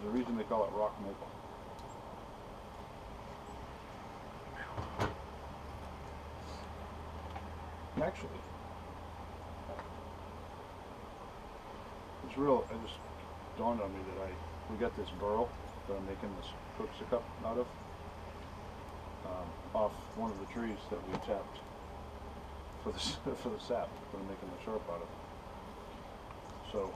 There's a reason they call it rock maple. Actually, it's real. It just dawned on me that we got this burl that I'm making this Cook's cup out of off one of the trees that we tapped for the for the sap that I'm making the syrup out of. So,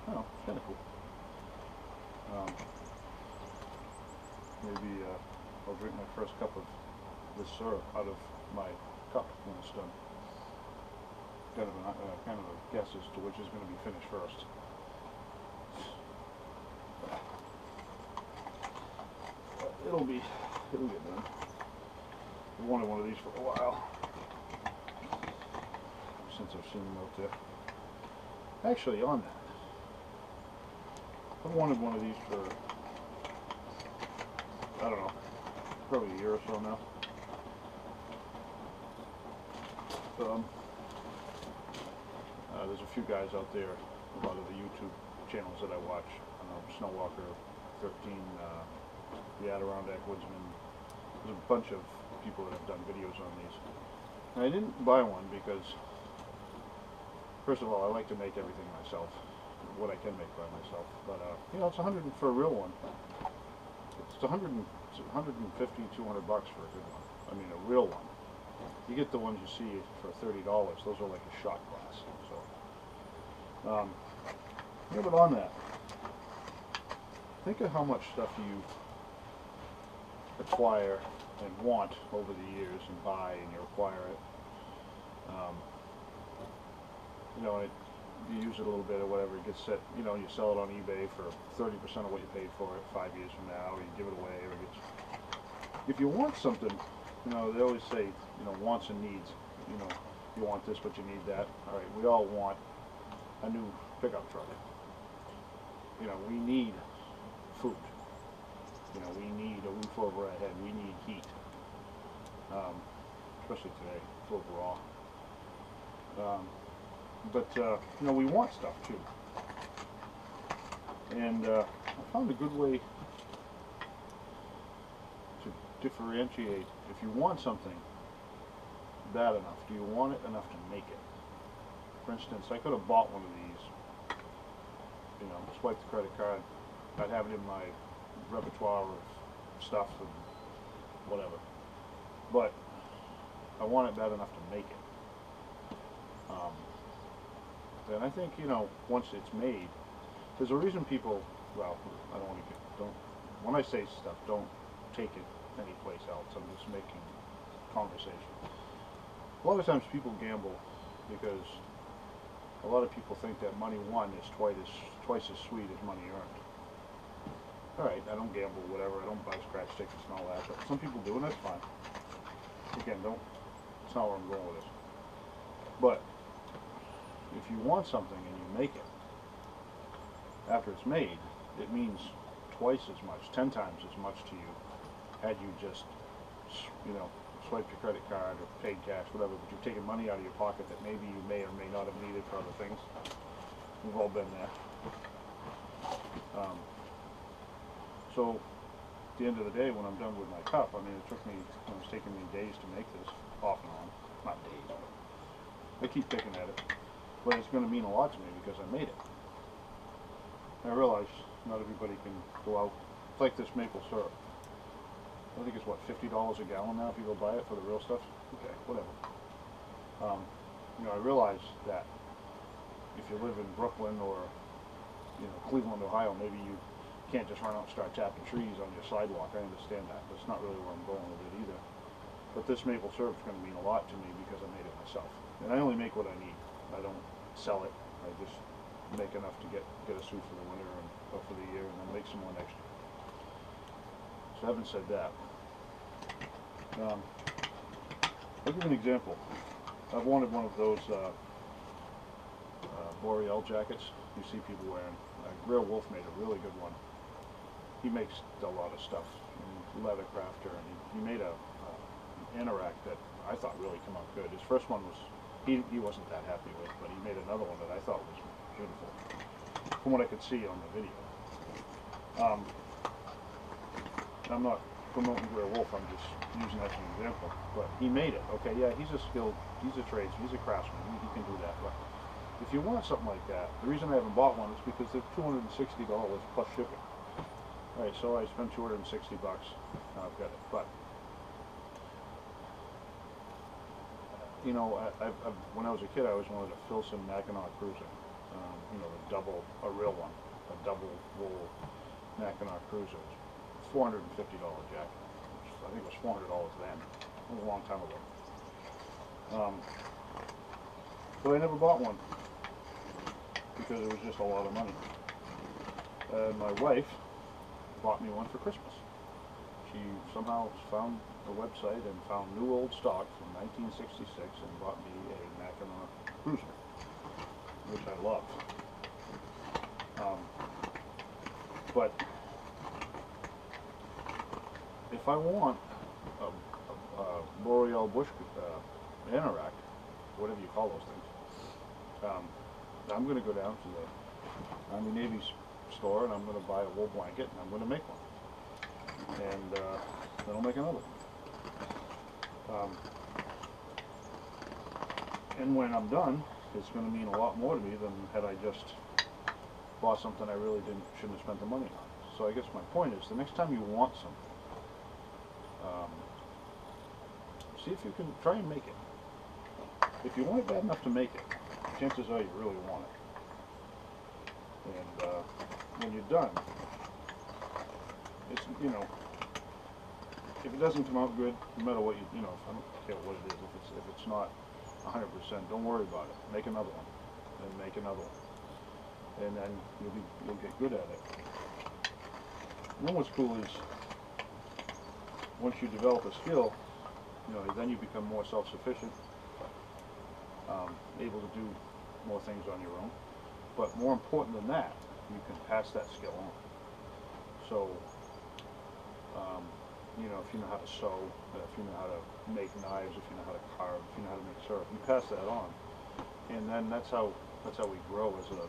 oh, it's kind of cool. Maybe I'll drink my first cup of this syrup out of my cup when it's done. Kind of a guess as to which is going to be finished first. It'll get done. I've wanted one of these for a while, since I've seen them out there. Actually, on that, I've wanted one of these for, I don't know, probably a year or so now. There's a few guys out there, a lot of the YouTube channels that I watch, Snowwalker 13, the Adirondack Woodsman. There's a bunch of people that have done videos on these. And I didn't buy one because, first of all, I like to make everything myself, what I can make by myself. But you know, it's for a real one. It's 150, 200 bucks for a good one. I mean, a real one. You get the ones you see for $30. Those are like a shot glass. So, yeah, but on that, think of how much stuff you acquire and want over the years and buy, and you acquire it. You know, you use it a little bit or whatever, it gets set, you know, you sell it on eBay for 30% of what you paid for it 5 years from now, or you give it away, or it gets... If you want something, you know, they always say, you know, wants and needs. You know, you want this, but you need that. All right, we all want a new pickup truck. You know, we need food. You know, we need a roof over our head. We need heat. Especially today, it's a little raw. But you know, we want stuff too. And I found a good way to differentiate. If you want something bad enough, do you want it enough to make it? For instance, I could have bought one of these, you know, swipe the credit card, I'd have it in my repertoire of stuff and whatever. But I want it bad enough to make it. And I think, you know, once it's made, there's a reason people, well, I don't want to when I say stuff, don't take it anyplace else. I'm just making conversation. A lot of times people gamble because a lot of people think that money won is twice as sweet as money earned. Alright, I don't gamble, whatever, I don't buy scratch tickets and all that, but some people do, and that's fine. Again, it's not where I'm going with this. But if you want something and you make it, after it's made, it means twice as much, 10 times as much to you, had you just, you know, swiped your credit card or paid cash, whatever, but you've taken money out of your pocket that maybe you may or may not have needed for other things. We've all been there. So, at the end of the day, when I'm done with my cup, I mean, it was taking me days to make this, off and on. Not days, but I keep picking at it. But it's going to mean a lot to me because I made it. And I realize not everybody can go out. It's like this maple syrup. I think it's what, $50 a gallon now if you go buy it for the real stuff? Okay, whatever. You know, I realize that if you live in Brooklyn or, you know, Cleveland, Ohio, maybe you can't just run out and start tapping trees on your sidewalk. I understand that. That's not really where I'm going with it either. But this maple syrup is going to mean a lot to me because I made it myself. And I only make what I need. I don't sell it. I just make enough to get a suit for the winter or for the year, and then make some more next year. So having said that, I'll give an example. I've wanted one of those Boreal jackets you see people wearing. Real Wolf made a really good one. He makes a lot of stuff, leather crafter, and he made an anorak that I thought really came out good. His first one was, he wasn't that happy with, but he made another one that I thought was beautiful. from what I could see on the video. I'm not promoting Grey Wolf, I'm just using that as an example. But he made it, okay, yeah, he's a skilled, he's a tradesman, he's a craftsman, he can do that. But if you want something like that, the reason I haven't bought one is because they're $260 plus shipping. Alright, so I spent $260, now I've got it. But, you know, when I was a kid, I always wanted a Filson Mackinac Cruiser. You know, a real one, a double roll Mackinac Cruiser. $450 jacket. I think it was $400 then. It was a long time ago. But I never bought one because it was just a lot of money. My wife bought me one for Christmas. She somehow found a website and found new old stock from 1966 and bought me a Mackinac Cruiser, which I love. But if I want a L'Oreal Bush anorak, whatever you call those things, I'm going to go down to the Army Navy store and I'm going to buy a wool blanket and I'm going to make one. And then I'll make another one. And when I'm done, it's going to mean a lot more to me than had I just bought something I really shouldn't have spent the money on. So I guess my point is, the next time you want something, see if you can try and make it. If you want it bad enough to make it, chances are you really want it. And when you're done, it's, you know, if it doesn't come out good, no matter what you know, I don't care what it is, if it's not 100%, don't worry about it. Make another one, and make another one, and then you'll get good at it. And then what's cool is, once you develop a skill, you know, then you become more self-sufficient, able to do more things on your own. But more important than that, you can pass that skill on. So, you know, if you know how to sew, if you know how to make knives, if you know how to carve, if you know how to make syrup, you pass that on, and then that's how we grow as a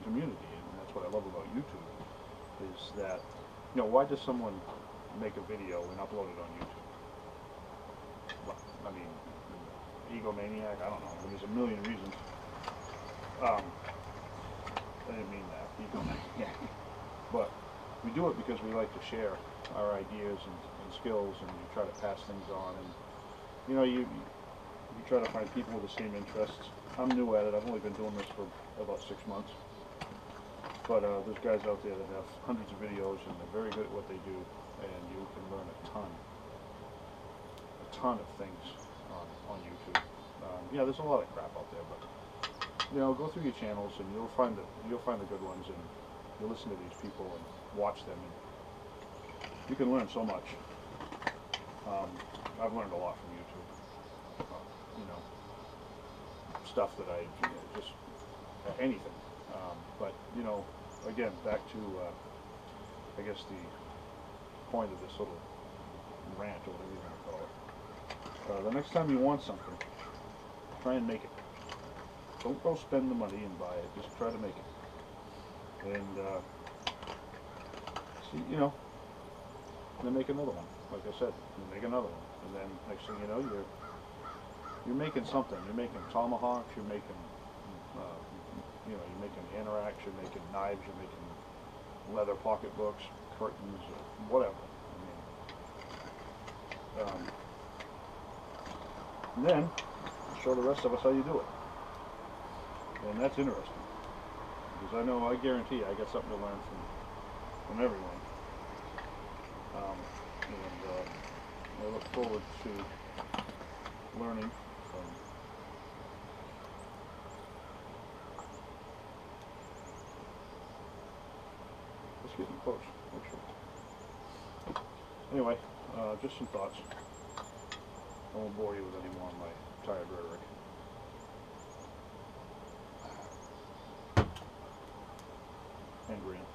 community. And that's what I love about YouTube, is that, you know, why does someone make a video and upload it on YouTube? Well, I mean, egomaniac, I don't know. There's a million reasons. I didn't mean that, egomaniac. But we do it because we like to share our ideas and skills, and you try to pass things on, and you know, you try to find people with the same interests. I'm new at it. I've only been doing this for about 6 months, but there's guys out there that have hundreds of videos and they're very good at what they do, and you can learn a ton of things on YouTube. Yeah, there's a lot of crap out there, but you know, go through your channels and you'll find the good ones, and you listen to these people and watch them, and you can learn so much. I've learned a lot from YouTube. You know, stuff that just anything. But you know, again, back to I guess the point of this little rant, or whatever you want to call it. The next time you want something, try and make it. Don't go spend the money and buy it. Just try to make it. And see, you know, then make another one. Like I said, you make another one, and then next thing you know, you're making something. You're making tomahawks. You're making, you know, you're making anoraks. You're making knives. You're making leather pocketbooks, curtains, whatever. I mean, and then show the rest of us how you do it, and that's interesting, because I guarantee I got something to learn from everyone. And I look forward to learning from let's get in close. Make sure. Anyway, just some thoughts. I won't bore you with any more of my tired rhetoric. And green.